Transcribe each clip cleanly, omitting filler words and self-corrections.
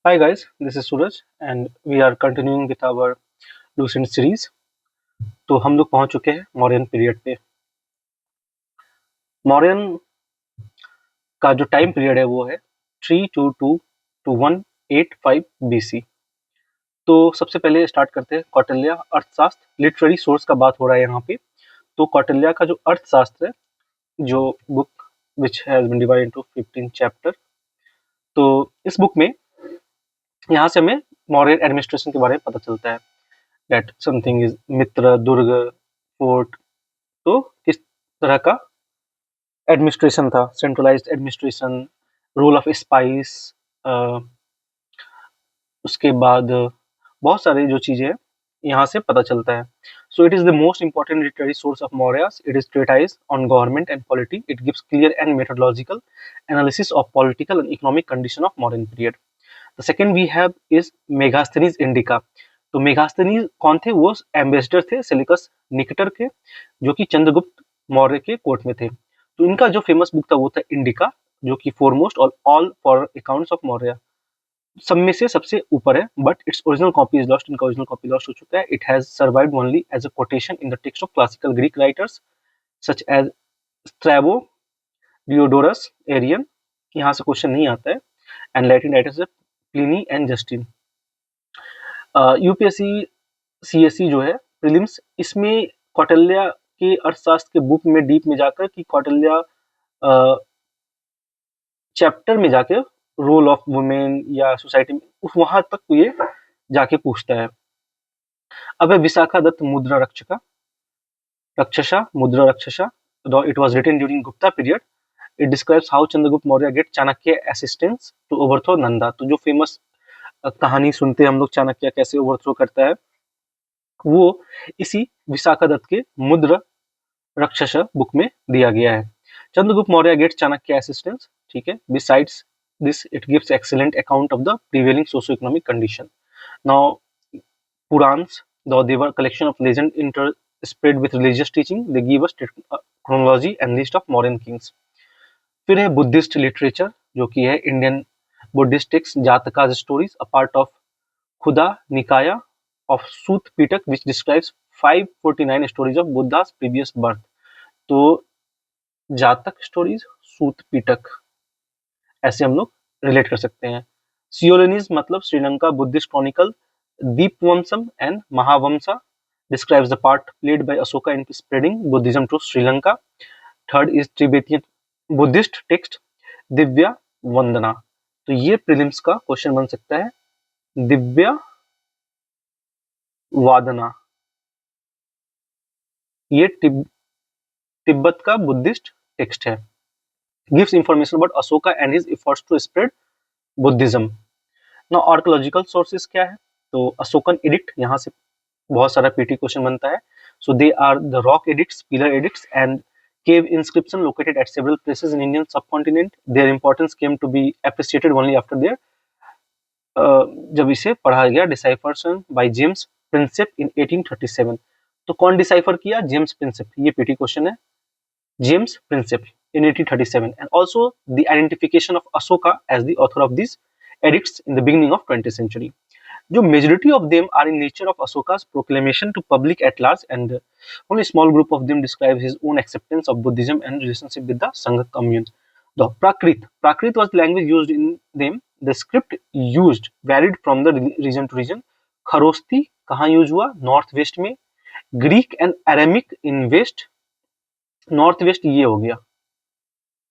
Hi guys, this is Suraj and we are continuing with our Lucent series. तो हम लोग पहुंच चुके हैं मौर्यन पीरियड पे। मौर्यन का जो टाइम पीरियड है वो है 322 टू 185 बीसी। तो सबसे पहले स्टार्ट करते हैं कौटिल्य अर्थशास्त्र। लिटरेरी सोर्स का बात हो रहा है यहाँ पे। तो कौटिल्य का जो अर्थशास्त्र है, जो book which has been divided into 15 chapter, तो इस बुक में यहाँ से हमें मौर्यन एडमिनिस्ट्रेशन के बारे में पता चलता है। दैट समथिंग इज मित्र, दुर्ग, फोर्ट। तो किस तरह का एडमिनिस्ट्रेशन था, centralised administration, role of spice, उसके बाद बहुत सारी जो चीजें हैं यहाँ से पता चलता है। So it is the most important literary source of Mauryas. It is treatise on government and polity. It gives clear and methodological analysis of political and economic condition of modern period. The second we have is Megasthenes Indica. तो Megasthenes कौन थे? वो ambassador थे Seleucus Nicator के, जो कि चंद्रगुप्त मौर्य के court में थे। तो इनका जो फेमस बुक था वो था इंडिका, जो कि फोरमोस्ट और all for accounts of Maurya सब में से सबसे ऊपर है। But its original copy is lost. इनका ओरिजिनल कॉपी लॉस्ट हो चुका है। It has survived only as a quotation in the text of classical Greek writers such as Strabo, Diodorus, Arrian. यहाँ से क्वेश्चन नहीं आता है। And Latin writers Pliny and Justin. UPSC CSC जो है प्रीलिम्स, इसमें कौटिल्य के अर्थशास्त्र के बुक में डीप में जाकर कि कौटिल्य चैप्टर में जाके रोल ऑफ वुमेन या सोसाइटी में वहां तक ये जाके पूछता है। अब है विशाखा दत्त मुद्रा रक्षका रक्षसा Mudrarakshasa. It was written during Gupta period. It describes how Chandragupta Maurya get Chanakya assistance to overthrow Nanda. तो जो फेमस कहानी सुनते हैं हम लोग, चाणक्य कैसे ओवरथ्रो करता है, वो इसी विशाखा दत्त के मुद्रा रक्षस बुक में दिया गया है। चंद्रगुप्त मौर्य गेट चाणक्य असिस्टेंस, ठीक है। Besides this it gives excellent account of the prevailing socio-economic condition. Now Purans, though they were collection of legend interspread with religious teaching, they give us chronology and list of Mauryan kings. फिर है Buddhist literature, जो कि है Indian Buddhist text Jataka stories, a part of Khuddaka Nikaya of Sutta Pitaka which describes 549 stories of Buddha's previous birth. तो Jataka stories, सूत पीटक, ऐसे हम लोग relate कर सकते हैं। सियोलिनीज मतलब Sri Lanka Buddhist chronicle, Dipavamsa and Mahavamsa describes the part played by Asoka in spreading Buddhism to Sri Lanka. Third is Tibetan Buddhist text Divyavadana. तो ये प्रीलिम्स का क्वेश्चन बन सकता है, दिव्या वादना। ये तिब्बत का बुद्धिस्ट टेक्स्ट है। Gives information about Ashoka and his efforts to spread Buddhism. Now archaeological sources क्या है? तो अशोकन एडिक्ट, यहाँ से बहुत सारा पीटी क्वेश्चन बनता है। So they are the rock edicts, pillar edicts and cave inscription located at several places in Indian subcontinent. Their importance came to be appreciated only after their जब इसे पढ़ा गया डिसाइफर्सन बाय जेम्स प्रिंसेप इन 1837। तो कौन decipher किया? James Prinsep. ये PT question है, James Prinsep in 1837, and also the identification of Ashoka as the author of these edicts in the beginning of 20th century. जो majority of them are in nature of Ashoka's proclamation to public at large, and only a small group of them describe his own acceptance of Buddhism and relationship with the Sangha commune. The Prakrit was the language used in them. The script used varied from the region to region. Kharosthi कहाँ use हुआ? North west में। Greek and Aramaic in west. North west ये हो गया,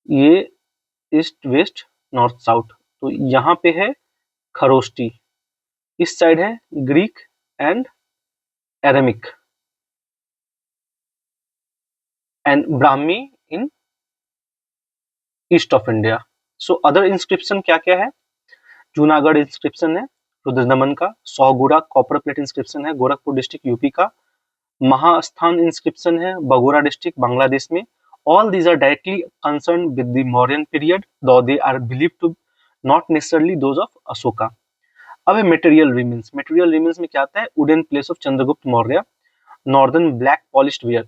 ये east west north south. तो यहाँ पे है खरोष्टी, इस साइड है Greek and Aramaic, and Brahmi in east of India. So other inscription क्या क्या है? जूनागढ़ इंस्क्रिप्शन है रुद्र नमन का। सौगुड़ा कॉपर प्लेट इंस्क्रिप्शन है गोरखपुर डिस्ट्रिक्ट यूपी का। महास्थान इंस्क्रिप्शन है बगोरा डिस्ट्रिक्ट बांग्लादेश में। All these are directly concerned with the Mauryan period, though they are believed to not necessarily those of Ashoka. अब है मटेरियल रिमेन्स। मटेरियल रिमेन्स में क्या आता है? Wooden place of Chandragupta Maurya, northern black polished ware,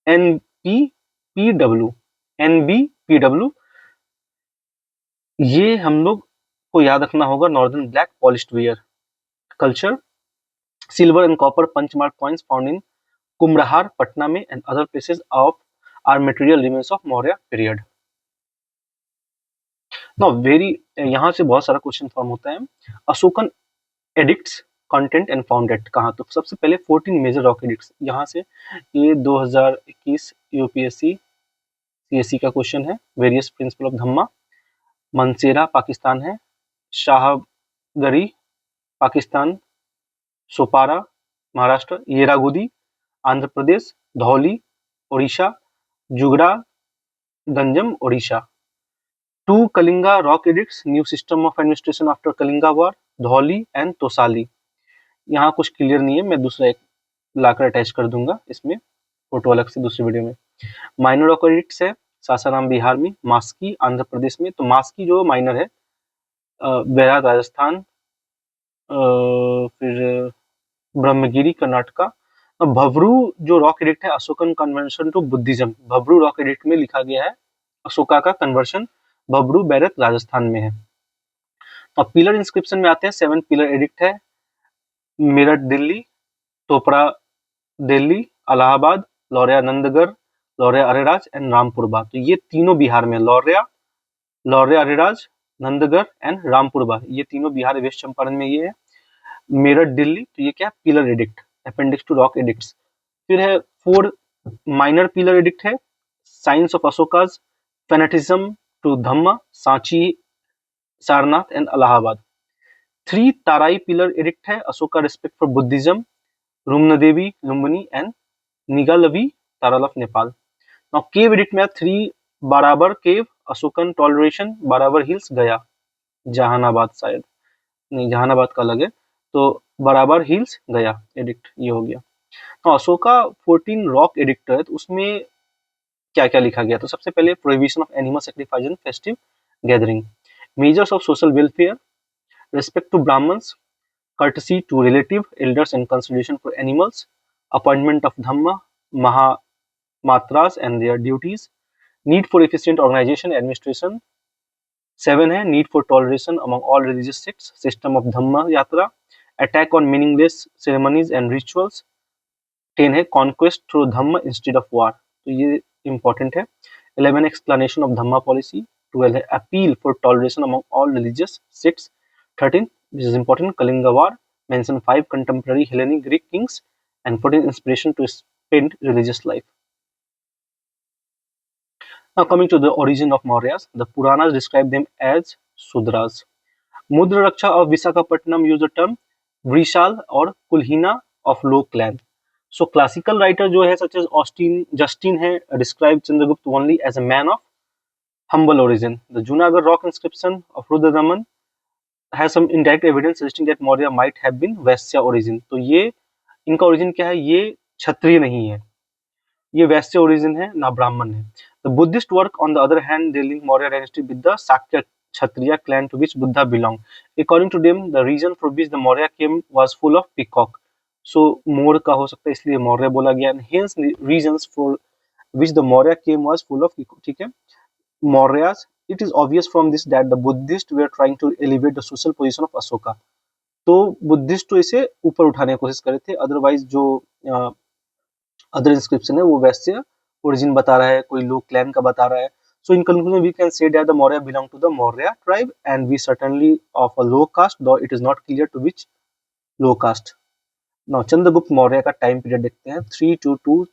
NBPW। ये हम लोग को याद रखना होगा, northern black polished ware. Culture, silver and copper punch mark coins found in Kumhrar Patna में and other places of are material remains of Maurya period. Now very, यहाँ से बहुत सारा क्वेश्चन फॉर्म होता है। Ashokan edicts content and founded कहाँ? तो सबसे पहले 14 मेजर रॉक एडिक्ट्स, यहाँ से ये 2021 यूपीएससी सीएससी का क्वेश्चन है। Various principle of Dhamma, Mansehra Pakistan है, Shahbazgarhi Pakistan, Sopara Maharashtra, Yerragudi Andhra Pradesh, Dhauli Odisha, Jaugada Ganjam Odisha. Two Kalinga rock edicts, new system of administration after Kalinga war, Dhauli and Tosali. यहाँ कुछ क्लियर नहीं है, मैं दूसरा एक लाकर अटैच कर दूंगा इसमें, फोटो अलग से दूसरी वीडियो में। माइनर रॉक एडिक्ट्स है सासाराम बिहार में, मास्की आंध्र प्रदेश में। तो मास्की जो माइनर है बैरात राजस्थान, फिर ब्रह्मगिरी कर्नाटका। भवरू जो रॉक एडिक्ट है Ashokan conversion to Buddhism, Bhabru rock edict में लिखा गया है अशोका का कन्वर्शन, भवरू बैरत राजस्थान में है। तो पिलर इंस्क्रिप्शन में आते हैं, 7 पिलर एडिक्ट है, मेरठ दिल्ली, टोपरा दिल्ली, इलाहाबाद, लौरिया नंदगढ़, लौरिया अरेराज एंड रामपुरबा। तो ये तीनों बिहार में, लौरिया अरेराज, नंदगढ़ एंड रामपुरबा, ये तीनों बिहार वेस्ट चंपारण में ये है। मेरठ दिल्ली, तो ये क्या है? Pillar edict, appendix two rock edicts. फिर है 4 माइनर पिलर एडिक्ट है, schism of Ashoka's, fanaticism to Dhamma, Sanchi, Sarnath and Allahabad. 3 Terai pillar edict है, Ashoka respect for Buddhism, Rummindei Lumbini and Nigliva Terai of Nepal. Now cave edict में 3 Barabar cave, Ashokan toleration, Barabar hills Gaya, Jahanabad शायद नहीं, जहानाबाद का अलग है, तो बराबर हिल्स गया एडिक्ट ये हो गया। तो अशोका 14 रॉक एडिक्ट है, तो उसमें क्या क्या लिखा गया? तो सबसे पहले prohibition of animal sacrifice and festive gathering, measures of social welfare, respect to Brahmans, courtesy to relative elders and consideration for animals, appointment of dhamma mahamatras and their duties, need for efficient organization administration। 7 है need for toleration among all religious sects, system of dhamma yatra, attack on meaningless ceremonies and rituals। 10 है conquest through dhamma instead of war, तो ये important है। 11 explanation of dhamma policy। 12 है appeal for toleration among all religious sects। 13 which is important, Kalinga war, mention 5 contemporary Hellenic Greek kings and 14 inspiration to spend religious life। Now coming to the origin of Mauryas, the Puranas describe them as Sudras। Mudra Raksha of Visakhapatnam use the term Vrishal or Kulhina of low clan। So classical writer जो है such as Justin है describe Chandragupta only as a man of humble origin। The Junagadh rock inscription of Rudradaman has some indirect evidence suggesting that Maurya might have been Vysya origin। तो ये इनका origin क्या है? ये क्षत्रिय नहीं है, ये वैश्य origin है, ना ब्राह्मण है। The Buddhist work on the other hand they link Maurya dynasty with the Sakya Kshatriya clan to which Buddha belonged। According to them the region from which the Maurya came was full of peacock। So मोर का हो सकता है इसलिए मौर्य बोला गया। Hence regions for which the Maurya came was full of peacock। ठीक है, Mauryas, it is obvious from this that the Buddhists were trying to elevate the social position of Ashoka। तो बुद्धिस्ट तो इसे ऊपर उठाने की कोशिश कर रहे थे, अदरवाइज जो अदर इंस्क्रिप्शन है वो वैश्य ओरिजिन बता रहा है, कोई लो क्लैन का बता रहा है। So in conclusion we can say that the Maurya belong to the Maurya tribe and we certainly of a low caste, though it is not clear to which low caste. Now Chandragupta Maurya का time period देखते हैं, 322